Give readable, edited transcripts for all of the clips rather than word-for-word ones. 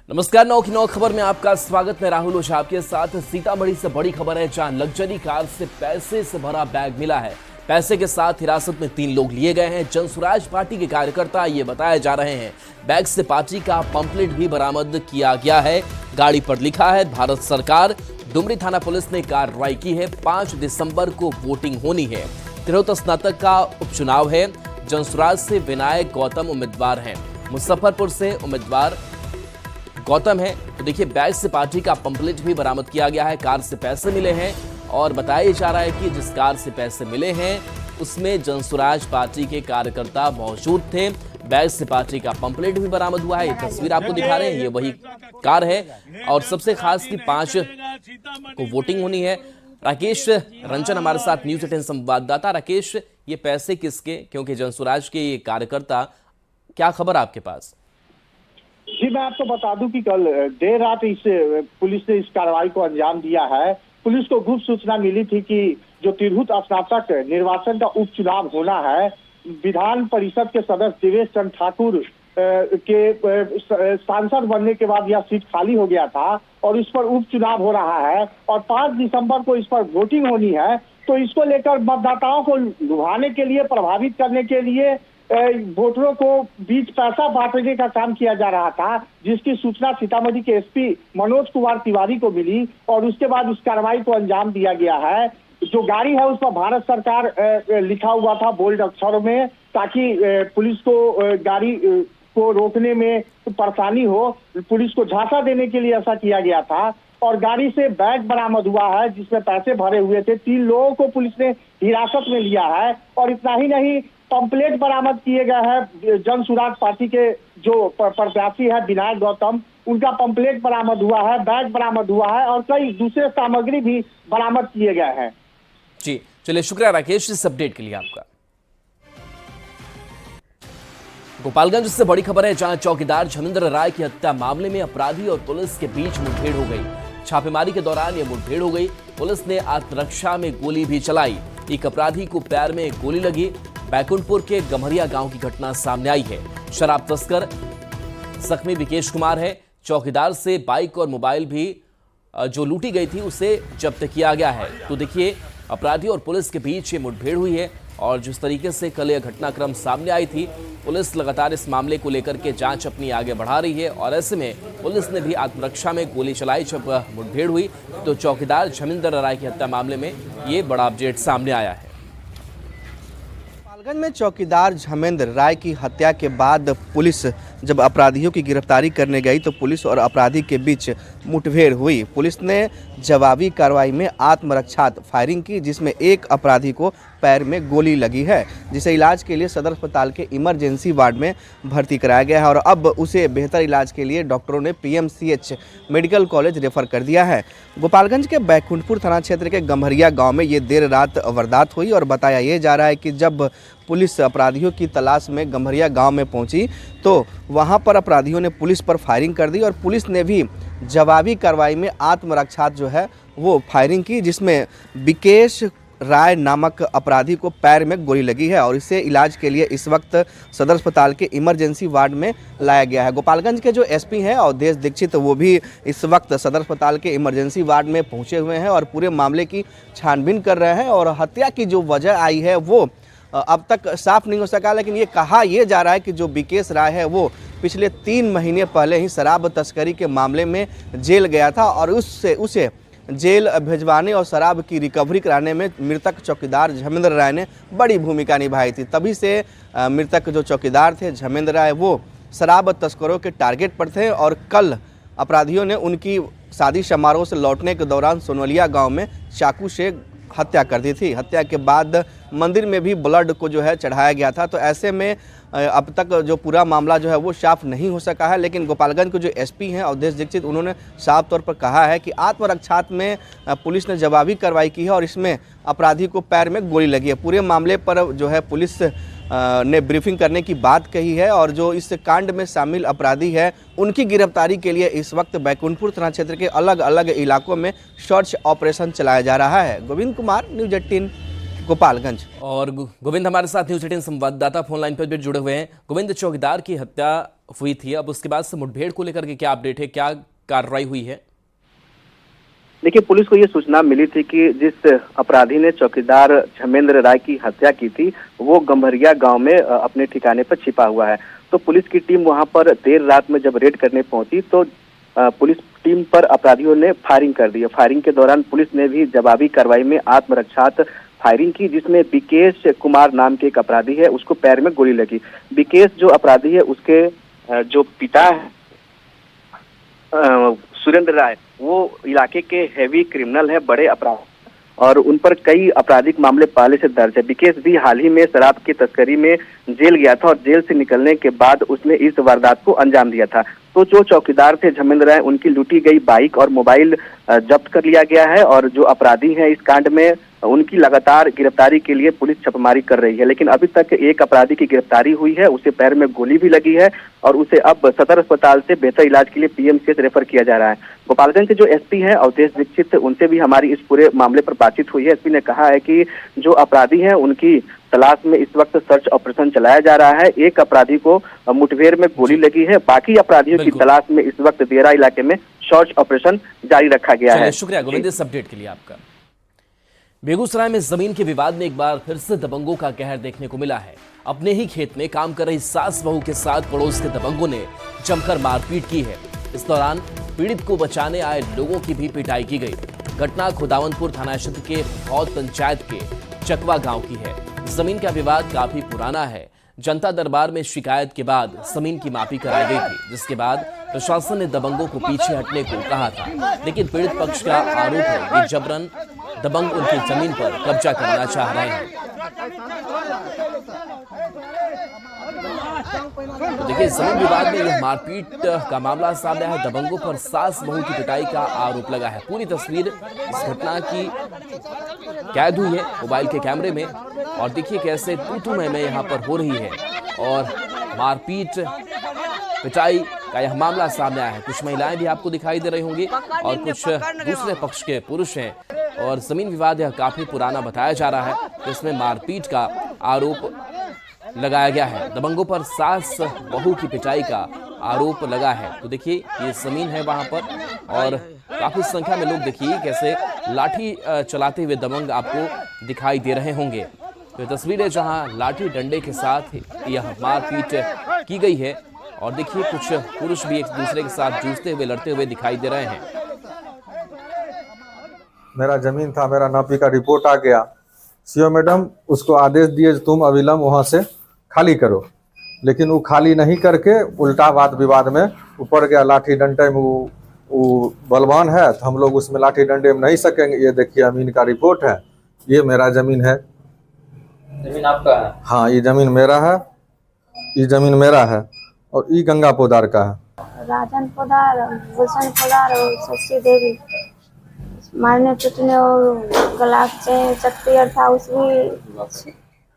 नमस्कार। 9 की 9 खबर में आपका स्वागत। मैं राहुल ओझा आपके साथ। सीतामढ़ी से बड़ी खबर है, जहां लग्जरी कार से पैसे से भरा बैग मिला है। पैसे के साथ हिरासत में 3 लोग लिए गए हैं। जनसुराज पार्टी के कार्यकर्ता ये बताए जा रहे हैं। बैग से पार्टी का पंपलेट भी बरामद किया गया है। गाड़ी पर लिखा है भारत सरकार। डुमरी थाना पुलिस ने कार्रवाई की है। 5 दिसंबर को वोटिंग होनी है। तिरहुत स्नातक का उपचुनाव है। जनसुराज से विनायक गौतम उम्मीदवार हैं। मुजफ्फरपुर से उम्मीदवार गौतम है। तो देखिए, बैग से पार्टी का पंपलेट भी बरामद किया गया है। कार से पैसे मिले हैं और बताया जा रहा है कि जिस कार से पैसे मिले हैं उसमें जनसुराज पार्टी के कार्यकर्ता मौजूद थे। बैग से पार्टी का पंपलेट भी बरामद हुआ है। ये तस्वीर आपको दिखा रहे हैं, ये वही कार है। और सबसे खास कि 5 को वोटिंग होनी है। राकेश रंजन हमारे साथ, न्यूज 18 संवाददाता। राकेश, ये पैसे किसके, क्योंकि जनसुराज के ये कार्यकर्ता, क्या खबर आपके पास? जी, मैं आपको बता दूं कि कल देर रात पुलिस ने इस कार्रवाई को अंजाम दिया है। पुलिस को गुप्त सूचना मिली थी कि जो तिरहुत स्नातक निर्वाचन का उपचुनाव होना है, विधान परिषद के सदस्य देवेश चंद्र ठाकुर के सांसद बनने के बाद यह सीट खाली हो गया था और इस पर उपचुनाव हो रहा है और 5 दिसंबर को इस पर वोटिंग होनी है। तो इसको लेकर मतदाताओं को लुभाने के लिए, प्रभावित करने के लिए वोटरों को बीच पैसा बांटने का काम किया जा रहा था, जिसकी सूचना सीतामढ़ी के एसपी मनोज कुमार तिवारी को मिली और उसके बाद इस कार्रवाई को अंजाम दिया गया है। जो गाड़ी है उस पर भारत सरकार लिखा हुआ था बोल्ड अक्षरों में, ताकि पुलिस को गाड़ी को रोकने में परेशानी हो। पुलिस को झांसा देने के लिए ऐसा किया गया था। और गाड़ी से बैग बरामद हुआ है जिसमें पैसे भरे हुए थे। 3 लोगों को पुलिस ने हिरासत में लिया है। और इतना ही नहीं, पंपलेट बरामद किए गए हैं। जनसुराज पार्टी के जो प्रत्याशी है विनायक गौतम, उनका पंपलेट बरामद हुआ है, बैग बरामद हुआ है और कई दूसरे सामग्री भी बरामद किए गए हैं। जी चलिए, शुक्रिया राकेश इस अपडेट के लिए आपका। गोपालगंज से बड़ी खबर है, जहां चौकीदार झमेंद्र राय की हत्या मामले में अपराधी और पुलिस के बीच मुठभेड़ हो गई। छापेमारी के दौरान यह मुठभेड़ हो गई। पुलिस ने आत्मरक्षा में गोली भी चलाई। एक अपराधी को पैर में गोली लगी। बैकुंठपुर के गम्हरिया गांव की घटना सामने आई है। शराब तस्कर जख्मी विकेश कुमार है। चौकीदार से बाइक और मोबाइल भी जो लूटी गई थी उसे जब्त किया गया है। तो देखिए, अपराधी और पुलिस के बीच ये मुठभेड़ हुई है और जिस तरीके से कल यह घटनाक्रम सामने आई थी, पुलिस लगातार इस मामले को लेकर के जांच अपनी आगे बढ़ा रही है। और ऐसे में पुलिस ने भी आत्मरक्षा में गोली चलाई जब मुठभेड़ हुई। तो चौकीदार झमेंद्र राय की हत्या मामले में ये बड़ा अपडेट सामने आया है। गोपालगंज में चौकीदार झमेंद्र राय की हत्या के बाद पुलिस जब अपराधियों की गिरफ्तारी करने गई तो पुलिस और अपराधी के बीच मुठभेड़ हुई। पुलिस ने जवाबी कार्रवाई में आत्मरक्षात्मक फायरिंग की, जिसमें एक अपराधी को पैर में गोली लगी है, जिसे इलाज के लिए सदर अस्पताल के इमरजेंसी वार्ड में भर्ती कराया गया है और अब उसे बेहतर इलाज के लिए डॉक्टरों ने पीएमसीएच मेडिकल कॉलेज रेफर कर दिया है। गोपालगंज के बैकुंठपुर थाना क्षेत्र के गम्हरिया गांव में ये देर रात वारदात हुई और बताया ये जा रहा है कि जब पुलिस अपराधियों की तलाश में गम्हरिया गांव में पहुंची तो वहां पर अपराधियों ने पुलिस पर फायरिंग कर दी और पुलिस ने भी जवाबी कार्रवाई में आत्मरक्षा जो है वो फायरिंग की, जिसमें विकेश राय नामक अपराधी को पैर में गोली लगी है और इसे इलाज के लिए इस वक्त सदर अस्पताल के इमरजेंसी वार्ड में लाया गया है। गोपालगंज के जो एसपी हैं अवधेश दीक्षित, वो भी इस वक्त सदर अस्पताल के इमरजेंसी वार्ड में पहुंचे हुए हैं और पूरे मामले की छानबीन कर रहे हैं। और हत्या की जो वजह आई है वो अब तक साफ नहीं हो सका, लेकिन ये कहा यह जा रहा है कि जो विकेश राय है वो पिछले 3 महीने पहले ही शराब तस्करी के मामले में जेल गया था और उसे जेल भिजवाने और शराब की रिकवरी कराने में मृतक चौकीदार झमेंद्र राय ने बड़ी भूमिका निभाई थी। तभी से मृतक जो चौकीदार थे झमेंद्र राय, वो शराब तस्करों के टारगेट पर थे और कल अपराधियों ने उनकी शादी समारोह से लौटने के दौरान सोनवलिया गांव में चाकू से हत्या कर दी थी। हत्या के बाद मंदिर में भी ब्लड को जो है चढ़ाया गया था। तो ऐसे में अब तक जो पूरा मामला जो है वो साफ नहीं हो सका है, लेकिन गोपालगंज के जो एसपी हैं अवधेश दीक्षित, उन्होंने साफ तौर पर कहा है कि आत्मरक्षात्मक में पुलिस ने जवाबी कार्रवाई की है और इसमें अपराधी को पैर में गोली लगी है। पूरे मामले पर जो है पुलिस ने ब्रीफिंग करने की बात कही है और जो इस कांड में शामिल अपराधी है उनकी गिरफ्तारी के लिए इस वक्त बैकुंठपुर थाना क्षेत्र के अलग अलग इलाकों में सर्च ऑपरेशन चलाया जा रहा है। गोविंद कुमार, न्यूज 18 गोपालगंज। और गोविंद हमारे साथ न्यूज 18 संवाददाता फोन लाइन पर भी जुड़े हुए हैं। गोविंद, चौकीदार की हत्या हुई थी, अब उसके बाद से मुठभेड़ को लेकर के क्या अपडेट है, क्या कार्रवाई हुई है? देखिए, पुलिस को ये सूचना मिली थी कि जिस अपराधी ने चौकीदार झमेंद्र राय की हत्या की थी वो गंभरिया गांव में अपने ठिकाने पर छिपा हुआ है। तो पुलिस की टीम वहां पर देर रात में जब रेड करने पहुंची तो पुलिस टीम पर अपराधियों ने फायरिंग कर दी। फायरिंग के दौरान पुलिस ने भी जवाबी कार्रवाई में आत्मरक्षार्थ फायरिंग की, जिसमें विकेश कुमार नाम के एक अपराधी है, उसको पैर में गोली लगी। विकेश जो अपराधी है उसके जो पिता है सुरेंद्र राय, वो इलाके के हेवी क्रिमिनल है, बड़े अपराध, और उन पर कई आपराधिक मामले पहले से दर्ज है। विकेश भी हाल ही में शराब की तस्करी में जेल गया था और जेल से निकलने के बाद उसने इस वारदात को अंजाम दिया था। तो जो चौकीदार थे झमेंद्र राय, उनकी लूटी गई बाइक और मोबाइल जब्त कर लिया गया है और जो अपराधी हैं इस कांड में उनकी लगातार गिरफ्तारी के लिए पुलिस छापेमारी कर रही है। लेकिन अभी तक एक अपराधी की गिरफ्तारी हुई है, उसे पैर में गोली भी लगी है और उसे अब सदर अस्पताल से बेहतर इलाज के लिए पीएमसीएच रेफर किया जा रहा है। गोपालगंज के जो एसपी हैं अवधेश दीक्षित, उनसे भी हमारी इस पूरे मामले पर बातचीत हुई है। एसपी ने कहा है कि जो अपराधी हैं उनकी तलाश में इस वक्त सर्च ऑपरेशन चलाया जा रहा है। एक अपराधी को मुठभेड़ में गोली लगी है, बाकी अपराधियों की तलाश में इस वक्त देरा इलाके में सर्च ऑपरेशन जारी रखा गया है। शुक्रिया गोविंद इस अपडेट के लिए आपका। बेगूसराय में जमीन के विवाद में एक बार फिर से दबंगों का कहर देखने को मिला है। अपने ही खेत में काम कर रही सास बहू के साथ पड़ोस के दबंगों ने जमकर मारपीट की है। इस दौरान पीड़ित को बचाने आए लोगों की भी पिटाई की गई। घटना खुदावंतपुर थाना क्षेत्र के फौद पंचायत के चकवा गांव की है। जमीन का विवाद काफी पुराना है। जनता दरबार में शिकायत के बाद जमीन की मापी कराई गई थी, जिसके बाद प्रशासन ने दबंगों को पीछे हटने को कहा था। लेकिन पीड़ित पक्ष का आरोप है कि जबरन दबंग उनकी जमीन पर कब्जा करना चाह रहे हैं। तो देखिए, जमीन विवाद में यह मारपीट का मामला सामने आया है। दबंगों पर सास बहू की पिटाई का आरोप लगा है। पूरी तस्वीर इस घटना की कैद हुई है मोबाइल के कैमरे में और देखिए कैसे तू मैं यहाँ पर हो रही है और मारपीट पिटाई का यह मामला सामने आया है। कुछ महिलाएं भी आपको दिखाई दे रही होंगी और कुछ दूसरे पक्ष के पुरुष हैं और जमीन विवाद यह काफी पुराना बताया जा रहा है, जिसमें मारपीट का आरोप लगाया गया है। दबंगों पर सास बहू की पिटाई का आरोप लगा है। तो देखिए ये जमीन है वहां पर और काफी संख्या में लोग देखिए कैसे लाठी चलाते हुए दबंग आपको दिखाई दे रहे होंगे। तो तस्वीरें जहां लाठी डंडे के साथ यह मारपीट की गई है और देखिए कुछ पुरुष भी एक दूसरे के साथ जूझते हुए लड़ते हुए दिखाई दे रहे हैं। मेरा जमीन था, मेरा नापी का रिपोर्ट आ गया। सीओ मैडम उसको आदेश दिए तुम अविलंब वहां से खाली करो, लेकिन वो खाली नहीं करके उल्टा वाद विवाद में ऊपर गया। लाठी डंडे में वो बलवान है तो हम लोग उसमें लाठी डंडे में नहीं सकेंगे। ये देखिए अमीन का रिपोर्ट है, ये मेरा जमीन है। जमीन आपका है? हाँ, ये जमीन मेरा है, ये जमीन मेरा है और ये गंगा पोदार का है। राजन पोदार, गुलशन पोदार और शशि देवी मारने पीटने और गला से चक्कर था, उसमें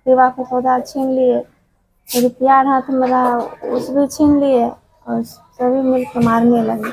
विवाह का सौदा छीन लिए। रुपया हाथ में रहा उस भी छीन लिए और सभी मिलकर मारने लगे।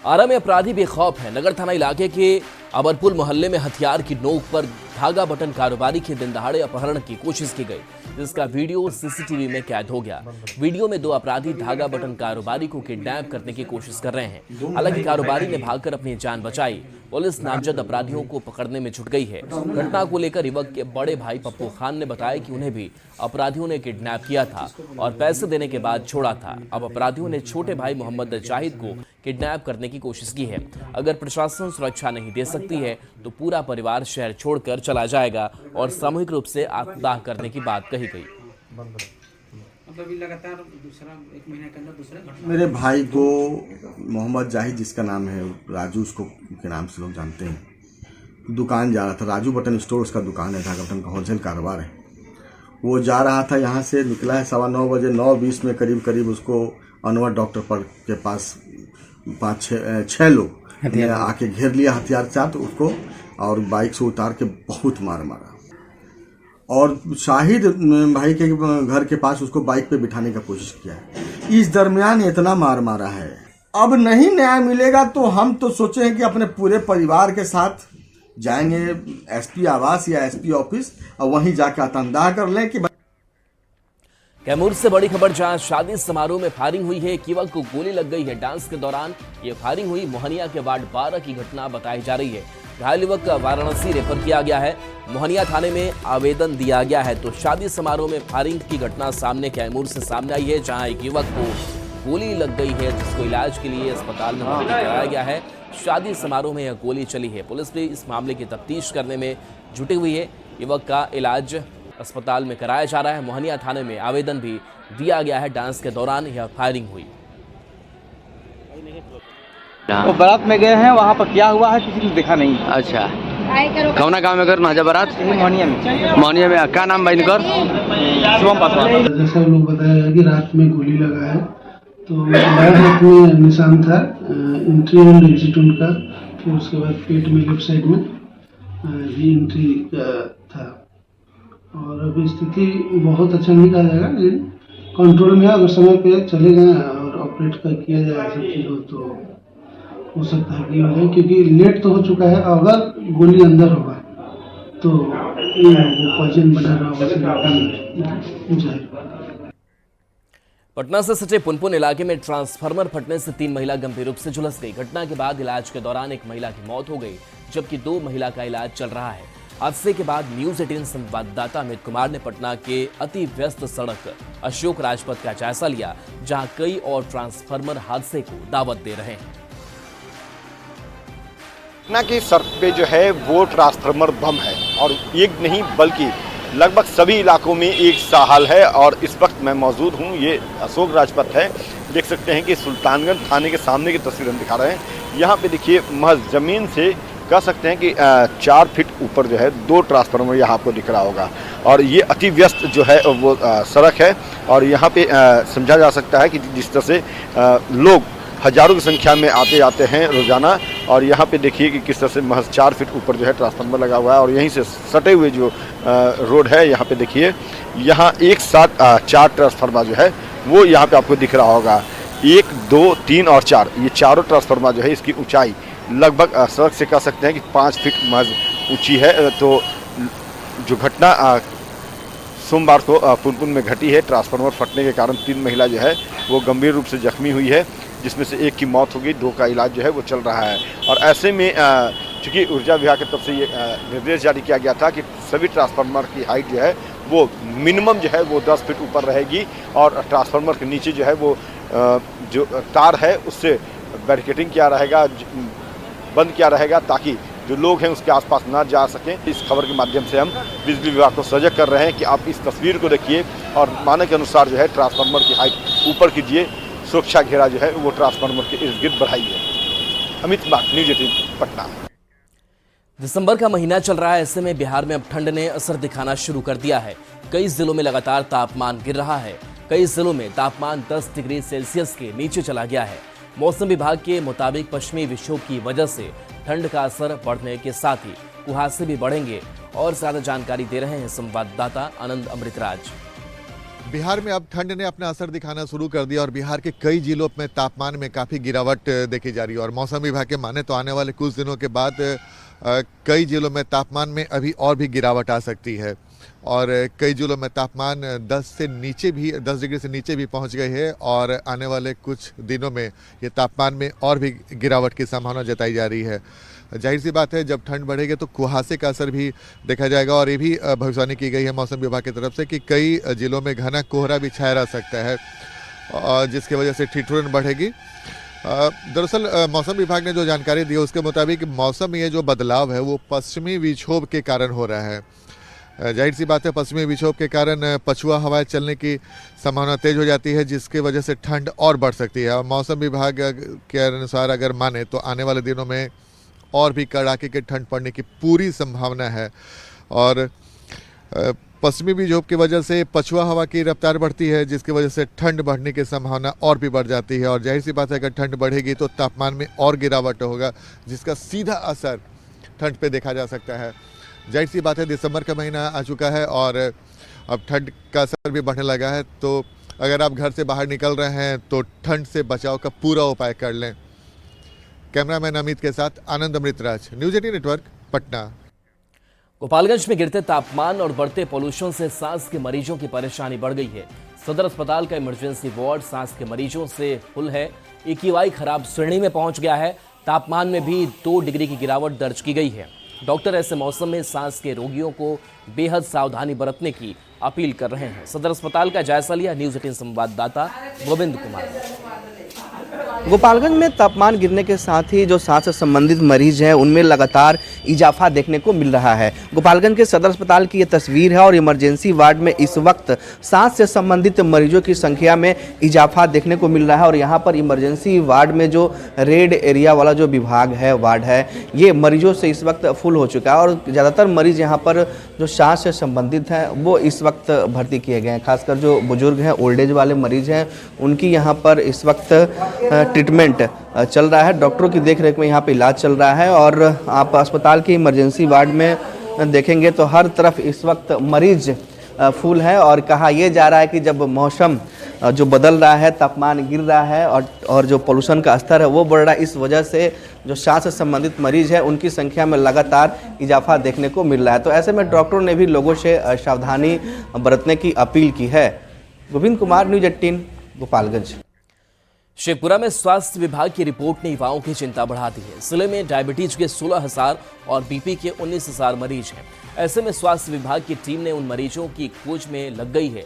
आरा में अपराधी बेखौफ है। नगर थाना इलाके के अबरपुर मोहल्ले में हथियार की नोक पर धागा बटन कारोबारी के दिन दहाड़े अपहरण की कोशिश की गई, जिसका वीडियो सीसीटीवी में कैद हो गया। वीडियो में दो अपराधी धागा बटन कारोबारी को किडनैप करने की कोशिश कर रहे हैं। हालांकि कारोबारी ने भागकर अपनी जान बचाई। पुलिस नामजद अपराधियों को पकड़ने में जुट गई है। घटना को लेकर युवक के बड़े भाई पप्पू खान ने बताया कि उन्हें भी अपराधियों ने किडनैप किया था और पैसे देने के बाद छोड़ा था। अब अपराधियों ने छोटे भाई मोहम्मद जाहिद को किडनैप करने की कोशिश की है। अगर प्रशासन सुरक्षा नहीं दे सकती है तो पूरा परिवार शहर छोड़कर चला जाएगा और सामूहिक रूप से आत्मदाह करने की बात कही गई। लगातार दूसरा एक महीने के अंदर दूसरा घटना। मेरे भाई को मोहम्मद जाहिद, जिसका नाम है राजू, उसको के नाम से लोग जानते हैं, दुकान जा रहा था। राजू बटन स्टोर उसका दुकान है, धागा बटन का होलसेल कारोबार है। वो जा रहा था, यहाँ से निकला है 9:15 बजे। 9:20 में करीब उसको अनवर डॉक्टर पर के पास 5-6 लोग आके घेर लिया हथियार के साथ उसको और बाइक से उतार के बहुत मारा और शाहिद भाई के घर के पास उसको बाइक पे बिठाने का कोशिश किया है। इस दरमियान इतना मारा है। अब नहीं न्याय मिलेगा तो हम तो सोचे हैं कि अपने पूरे परिवार के साथ जाएंगे एसपी आवास या एसपी ऑफिस और वहीं जाकर आतंकदाह कर लें कि कैमूर से बड़ी खबर, जहां शादी समारोह में फायरिंग हुई है, एक युवक को गोली लग गई है। डांस के दौरान ये फायरिंग हुई। मोहनिया के वार्ड 12 की घटना बताई जा रही है। घायल युवक का वाराणसी रेफर किया गया है। मोहनिया थाने में आवेदन दिया गया है। तो शादी समारोह में फायरिंग की घटना सामने कैमूर से सामने आई है, जहां एक युवक को गोली लग गई है, जिसको इलाज के लिए अस्पताल में भर्ती कराया गया है। शादी समारोह में यह गोली चली है। पुलिस भी इस मामले की तफ्तीश करने में जुटी हुई है। युवक का इलाज अस्पताल में कराया जा रहा है। मोहनिया थाने में आवेदन भी दिया गया है। डांस के दौरान यह फायरिंग हुई। वो बारात में गए हैं, वहाँ पर क्या हुआ है किसी ने देखा नहीं। अच्छा, कौना गाँव में करना है बारात? मोहनिया में। मोहनिया में क्या नाम भाई इनकर? शुभम पासवान। जैसा लोग बताया गया कि रात में गोली लगा है, तो बाएं हाथ में निशान था, एंट्री एंड एग्जिट उनका, फिर उसके बाद पेट में लेफ्ट साइड में भी एंट्री था। और अभी स्थिति बहुत अच्छा नहीं कहा जाएगा, लेकिन कंट्रोल में है। अगर समय पे चले गए और ऑपरेट किया जाए सब चीज़ों तो हो सकता है कि हो जाए, क्योंकि लेट तो हो चुका है। अगर गोली अंदर होगा तो वो पॉइजन बना रहा होगा। पटना से सटे पुनपुन इलाके में ट्रांसफार्मर फटने से 3 महिला गंभीर रूप से झुलस गई। घटना के बाद इलाज के दौरान एक महिला की मौत हो गई, जबकि 2 महिला का इलाज चल रहा है। हादसे के बाद न्यूज 18 संवाददाता अमित कुमार ने पटना के अति व्यस्त सड़क अशोक राजपथ का जायजा लिया, जहां कई और ट्रांसफार्मर हादसे को दावत दे रहे हैं। पटना की सड़क पे जो है वो ट्रांसफार्मर बम है, और एक नहीं बल्कि लगभग सभी इलाकों में एक सा हाल है। और इस वक्त मैं मौजूद हूँ, ये अशोक राजपथ है। देख सकते हैं कि सुल्तानगंज थाने के सामने की तस्वीर हम दिखा रहे हैं। यहाँ पे देखिए महज ज़मीन से कह सकते हैं कि 4 फीट ऊपर जो है 2 ट्रांसफार्मर यहाँ आपको दिख रहा होगा। और ये अति व्यस्त जो है वो सड़क है, और यहाँ पे समझा जा सकता है कि जिस तरह से लोग हजारों की संख्या में आते जाते हैं रोजाना। और यहाँ पे देखिए कि किस तरह से महज 4 फीट ऊपर जो है ट्रांसफार्मर लगा हुआ है, और यहीं से सटे हुए जो रोड है यहाँ पे देखिए, यहाँ एक साथ 4 ट्रांसफार्मर जो है वो यहाँ पे आपको दिख रहा होगा। 1, 2, 3 और 4, ये चारों ट्रांसफार्मर जो है इसकी ऊंचाई लगभग सड़क से कह सकते हैं कि 5 फीट महज ऊंची है। तो जो घटना सोमवार को पुनपुन में घटी है, ट्रांसफार्मर फटने के कारण 3 महिला जो है वो गंभीर रूप से जख्मी हुई है, जिसमें से 1 की मौत हो गई, 2 का इलाज जो है वो चल रहा है। और ऐसे में चूँकि ऊर्जा विभाग की तरफ से ये निर्देश जारी किया गया था कि सभी ट्रांसफार्मर की हाइट जो है वो मिनिमम जो है वो 10 फीट ऊपर रहेगी, और ट्रांसफार्मर के नीचे जो है वो जो तार है उससे बैरिकेडिंग किया रहेगा, बंद किया रहेगा, ताकि जो लोग हैं उसके आसपास ना जा सकें। इस खबर के माध्यम से हम बिजली विभाग को सजग कर रहे हैं कि आप इस तस्वीर को देखिए और मानक के अनुसार जो है ट्रांसफार्मर की हाइट ऊपर कीजिए, सुरक्षा घेरा जो है वो ट्रांसफार्मर के इर्द गिर्द बढ़ाइए। अमित कुमार, न्यूज 18 पटना। दिसंबर का महीना चल रहा है, ऐसे में बिहार में अब ठंड ने असर दिखाना शुरू कर दिया है। कई जिलों में लगातार तापमान गिर रहा है। कई जिलों में तापमान 10 डिग्री सेल्सियस के नीचे चला गया है। मौसम विभाग के मुताबिक पश्चिमी विक्षोभ की वजह से ठंड का असर बढ़ने के साथ ही कुहासे भी बढ़ेंगे। और ज्यादा जानकारी दे रहे हैं संवाददाता आनंद अमृतराज। बिहार में अब ठंड ने अपना असर दिखाना शुरू कर दिया और बिहार के कई जिलों में तापमान में काफ़ी गिरावट देखी जा रही है। और मौसम विभाग के माने तो आने वाले कुछ दिनों के बाद कई जिलों में तापमान में अभी और भी गिरावट आ सकती है। और कई जिलों में तापमान 10 डिग्री से नीचे भी पहुंच गए हैं, और आने वाले कुछ दिनों में ये तापमान में और भी गिरावट की संभावना जताई जा रही है। जाहिर सी बात है, जब ठंड बढ़ेगी तो कुहासे का असर भी देखा जाएगा। और ये भी भविष्यवाणी की गई है मौसम विभाग की तरफ से कि कई जिलों में घना कोहरा भी छाया रह सकता है, जिसकी वजह से ठिठुरन बढ़ेगी। दरअसल मौसम विभाग ने जो जानकारी दी है उसके मुताबिक मौसम में ये जो बदलाव है वो पश्चिमी विक्षोभ के कारण हो रहा है। जाहिर सी बात है, पश्चिमी विक्षोभ के कारण पछुआ हवाएं चलने की संभावना तेज हो जाती है, जिसकी वजह से ठंड और बढ़ सकती है। और मौसम विभाग के अनुसार अगर माने तो आने वाले दिनों में और भी कड़ाके की ठंड पड़ने की पूरी संभावना है। और पश्चिमी विक्षोभ की वजह से पछुआ हवा की रफ्तार बढ़ती है, जिसकी वजह से ठंड बढ़ने की संभावना और भी बढ़ जाती है। और जाहिर सी बात है, अगर ठंड बढ़ेगी तो तापमान में और गिरावट होगा, जिसका सीधा असर ठंड पे देखा जा सकता है। जाहिर सी बात है, दिसंबर का महीना आ चुका है और अब ठंड का असर भी बढ़ने लगा है। तो अगर आप घर से बाहर निकल रहे हैं तो ठंड से बचाव का पूरा उपाय कर लें। कैमरामैन अमित के साथ आनंद अमृतराज, न्यूज 18 नेटवर्क, पटना। पटना। गोपालगंज में गिरते तापमान और बढ़ते पोल्यूशन से सांस के मरीजों की परेशानी बढ़ गई है। सदर अस्पताल का इमरजेंसी वार्ड सांस के मरीजों से फुल है। AQI खराब श्रेणी में पहुंच गया है। तापमान में भी 2 डिग्री की गिरावट दर्ज की गई है। डॉक्टर ऐसे मौसम में सांस के रोगियों को बेहद सावधानी बरतने की अपील कर रहे हैं। सदर अस्पताल का जायजा लिया न्यूज़ 18 संवाददाता गोविंद कुमार। गोपालगंज में तापमान गिरने के साथ ही जो सांस से संबंधित मरीज हैं उनमें लगातार इजाफा देखने को मिल रहा है। गोपालगंज के सदर अस्पताल की ये तस्वीर है और इमरजेंसी वार्ड में इस वक्त सांस से संबंधित मरीजों की संख्या में इजाफा देखने को मिल रहा है। और यहाँ पर इमरजेंसी वार्ड में जो रेड एरिया वाला जो विभाग है, वार्ड है, ये मरीजों से इस वक्त फुल हो चुका है और ज़्यादातर मरीज यहाँ पर जो सांस से संबंधित हैं वो इस वक्त भर्ती किए गए हैं। खासकर जो बुजुर्ग हैं, ओल्ड एज वाले मरीज हैं, उनकी यहाँ पर इस वक्त ट्रीटमेंट चल रहा है। डॉक्टरों की देखरेख में यहाँ पे इलाज चल रहा है। और आप अस्पताल के इमरजेंसी वार्ड में देखेंगे तो हर तरफ इस वक्त मरीज फुल है। और कहा यह जा रहा है कि जब मौसम जो बदल रहा है, तापमान गिर रहा है और जो पोल्यूशन का स्तर है वो बढ़ रहा है, इस वजह से जो सांस से संबंधित मरीज है उनकी संख्या में लगातार इजाफा देखने को मिल रहा है। तो ऐसे में डॉक्टरों ने भी लोगों से सावधानी बरतने की अपील की है। गोविंद कुमार, न्यूज़ 18 गोपालगंज। शेखपुरा में स्वास्थ्य विभाग की रिपोर्ट ने युवाओं की चिंता बढ़ा दी है। जिले में डायबिटीज के 16,000 और BP के 19,000 मरीज हैं। ऐसे में स्वास्थ्य विभाग की टीम ने उन मरीजों की खोज में लग गई है।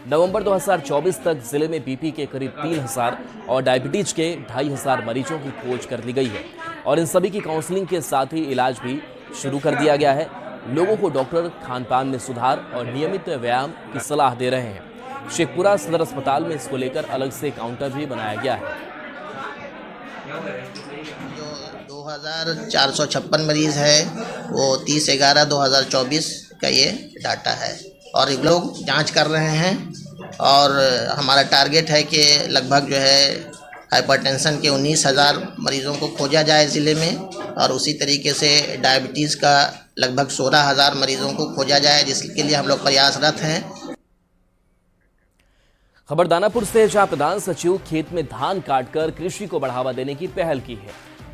नवंबर 2024 तक जिले में BP के करीब 3,000 और डायबिटीज के 2,500 मरीजों की खोज कर ली गई है और इन सभी की काउंसलिंग के साथ ही इलाज भी शुरू कर दिया गया है। लोगों को डॉक्टर खान पान में सुधार और नियमित व्यायाम की सलाह दे रहे हैं। शेखपुरा सदर अस्पताल में इसको लेकर अलग से काउंटर भी बनाया गया है। जो 2,456 मरीज है वो 30/11/2024 का ये डाटा है और लोग जांच कर रहे हैं और हमारा टारगेट है कि लगभग जो है हाइपरटेंशन के 19,000 मरीजों को खोजा जाए ज़िले में और उसी तरीके से डायबिटीज़ का लगभग 16,000 मरीजों को खोजा जाए, जिसके लिए हम लोग प्रयासरत हैं। खबर दानापुर से, जहां प्रधान सचिव खेत में धान काटकर कृषि को बढ़ावा देने की पहल की है।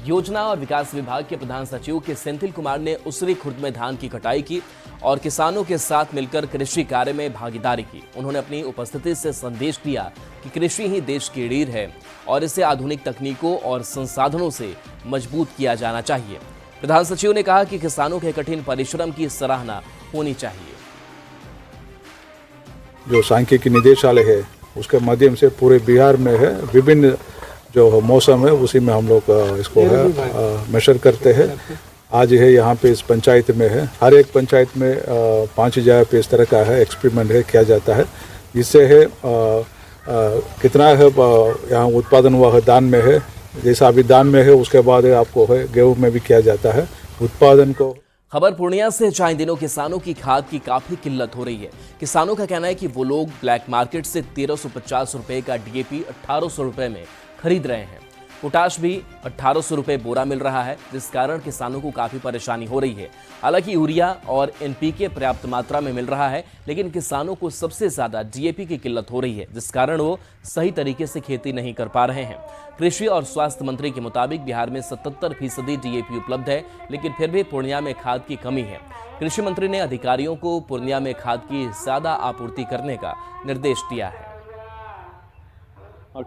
योजना और विकास विभाग के प्रधान सचिव के सेंथिल कुमार ने उसरी खुर्द में धान की कटाई की और किसानों के साथ मिलकर कृषि कार्य में भागीदारी की। उन्होंने अपनी उपस्थिति से संदेश दिया कि कृषि ही देश की रीढ़ है और इसे आधुनिक तकनीकों और संसाधनों से मजबूत किया जाना चाहिए। प्रधान सचिव ने कहा कि किसानों के कठिन परिश्रम की सराहना होनी चाहिए। जो सांख्यिकी निदेशालय है उसके माध्यम से पूरे बिहार में है, विभिन्न जो मौसम है उसी में हम लोग इसको है मेजर करते हैं। आज है यहाँ पे इस पंचायत में है, हर एक पंचायत में 5 जगह पे इस तरह का है एक्सपेरिमेंट है किया जाता है। जिससे है कितना है यहाँ उत्पादन हुआ है धान में है, जैसा अभी धान में है उसके बाद है आपको है गेहूँ में भी किया जाता है उत्पादन को। खबर पूर्णिया से, जहां इन दिनों किसानों की खाद की काफी किल्लत हो रही है। किसानों का कहना है कि वो लोग ब्लैक मार्केट से 1,350 रुपए का DAP 1,800 रुपए में खरीद रहे हैं। पोटाश भी 1,800 रुपए बोरा मिल रहा है, जिस कारण किसानों को काफी परेशानी हो रही है। हालांकि यूरिया और NPK पर्याप्त मात्रा में मिल रहा है, लेकिन किसानों को सबसे ज्यादा DAP की किल्लत हो रही है, जिस कारण वो सही तरीके से खेती नहीं कर पा रहे हैं। कृषि और स्वास्थ्य मंत्री के मुताबिक बिहार में 77% DAP उपलब्ध है, लेकिन फिर भी पूर्णिया में खाद की कमी है। कृषि मंत्री ने अधिकारियों को पूर्णिया में खाद की ज्यादा आपूर्ति करने का निर्देश दिया है।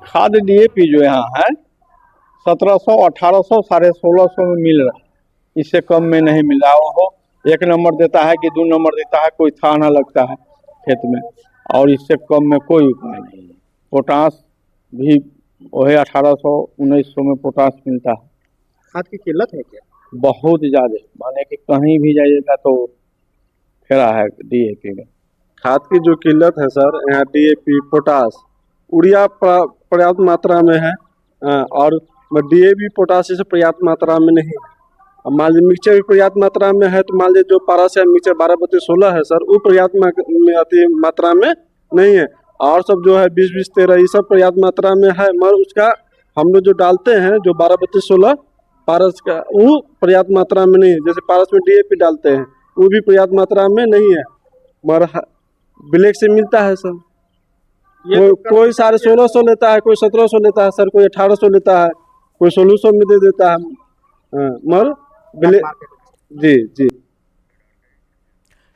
खाद DAP जो यहाँ है 1700, 1800, 1650 में मिल रहा है, इससे कम में नहीं मिल रहा। वो 1 नंबर देता है कि 2 नंबर देता है, कोई था ना लगता है खेत में, और इससे कम में कोई उपाय नहीं है। पोटास भी वही 1800, 1900 में पोटास मिलता है। खाद की किल्लत है क्या? बहुत ज़्यादा, माने कि कहीं भी जाइएगा तो फेरा है DAP में। खाद की जो किल्लत है सर, यहाँ DAP, पोटास, यूरिया पर्याप्त मात्रा में है और DAP पोटासी से पर्याप्त मात्रा में नहीं है। अब मान लीजिए मिक्सचर भी पर्याप्त मात्रा में है, तो मान लीजिए जो पारस या मिक्सचर 12-32-16 है सर, वो पर्याप्त मात्रा में नहीं है। और सब जो है 20-20-13 ये सब पर्याप्त मात्रा में है, मगर उसका हम लोग जो डालते हैं जो 12-32-16 पारस का, वो पर्याप्त मात्रा में नहीं है। जैसे पारस में DAP डालते हैं वो भी पर्याप्त मात्रा में नहीं है, मगर ब्लैक से मिलता है सर। कोई 1650 लेता है, कोई 1700 लेता है सर, कोई 1800 लेता है, कोई 1600 में दे देता है। मगर जी जी।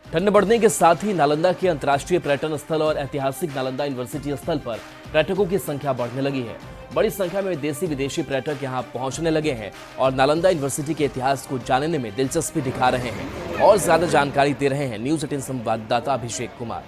ठंड बढ़ने के साथ ही नालंदा के अंतर्राष्ट्रीय पर्यटन स्थल और ऐतिहासिक नालंदा यूनिवर्सिटी स्थल पर पर्यटकों की संख्या बढ़ने लगी है। बड़ी संख्या में देशी विदेशी पर्यटक यहां पहुंचने लगे हैं और नालंदा यूनिवर्सिटी के इतिहास को जानने में दिलचस्पी दिखा रहे हैं और ज्यादा जानकारी दे रहे हैं न्यूज 18 संवाददाता अभिषेक कुमार।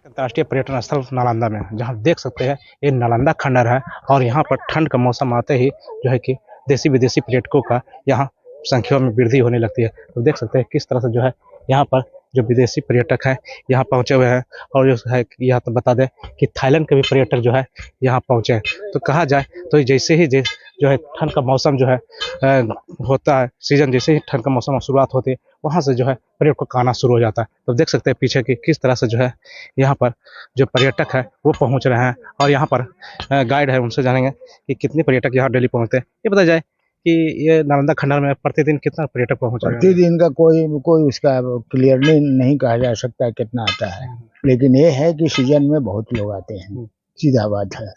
अंतर्राष्ट्रीय पर्यटन स्थल नालंदा में, जहां देख सकते हैं ये नालंदा खंडर है और यहाँ पर ठंड का मौसम आते ही जो है कि देशी विदेशी पर्यटकों का यहाँ संख्या में वृद्धि होने लगती है। तो देख सकते हैं किस तरह से जो है यहाँ पर जो विदेशी पर्यटक हैं यहाँ पहुँचे हुए हैं और जो है यह तो बता दें कि थाईलैंड के भी पर्यटक जो है यहाँ पहुँचे हैं। तो कहा जाए तो जैसे ही जो है ठंड का मौसम जो है होता है, सीजन जैसे ही ठंड का मौसम शुरुआत होती है वहाँ से जो है पर्यटकों का आना शुरू हो जाता है। तो देख सकते हैं पीछे कि किस तरह से जो है यहाँ पर जो पर्यटक है वो पहुँच रहे हैं और यहाँ पर गाइड है उनसे जानेंगे कि कितने पर्यटक यहाँ डेली पहुँचते हैं। ये बताया जाए कि ये नालंदा खंडर में प्रतिदिन कितना पर्यटक पहुँच रहे हैं? प्रतिदिन का कोई उसका क्लियरली नहीं कहा जा सकता कितना आता है, लेकिन ये है कि सीजन में बहुत लोग आते हैं, सीधा बात है।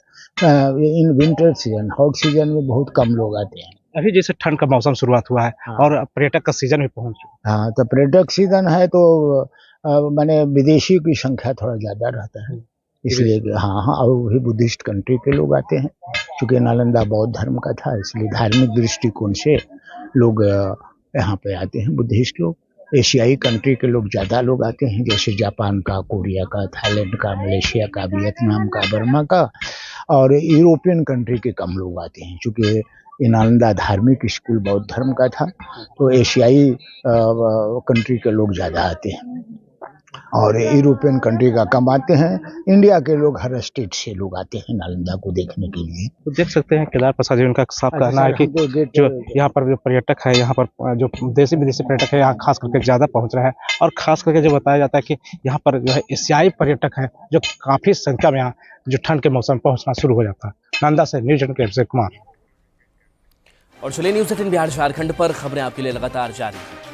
In winter season, hot season में बहुत कम लोग आते हैं। अभी जैसे ठंड का मौसम शुरुआत हुआ है और पर्यटक का सीजन भी पहुँच चुका है। हाँ, तो पर्यटक सीजन है तो माने विदेशी की संख्या थोड़ा ज्यादा रहता है, इसलिए हाँ, और वही बुद्धिस्ट कंट्री के लोग आते हैं। चूँकि नालंदा बौद्ध धर्म का था, इसलिए धार्मिक दृष्टिकोण से लोग यहाँ पे आते हैं, बुद्धिस्ट लोग। एशियाई कंट्री के लोग ज़्यादा लोग आते हैं, जैसे जापान का, कोरिया का, थाईलैंड का, मलेशिया का, वियतनाम का, बर्मा का, और यूरोपियन कंट्री के कम लोग आते हैं। चूँकि ये नालंदा धार्मिक स्कूल बौद्ध धर्म का था, तो एशियाई कंट्री के लोग ज़्यादा आते हैं और यूरोपियन कंट्री का कम आते हैं। इंडिया के लोग हर स्टेट से लोग आते हैं नालंदा को देखने के लिए। तो देख सकते हैं केदार प्रसाद जी, उनका साफ कहना है कि जो यहाँ पर जो पर्यटक है, यहाँ पर जो देशी विदेशी पर्यटक है यहाँ खास करके ज़्यादा पहुँच रहे हैं और खास करके जो बताया जाता है कि यहाँ पर जो है एशियाई पर्यटक हैं जो काफ़ी संख्या में यहाँ जो ठंड के मौसम में पहुँचना शुरू हो जाता है। नालंदा से न्यूज 18 के अभिषेक कुमार। और चलिए न्यूज 18 बिहार झारखंड पर खबरें आपके लिए लगातार जारी हैं।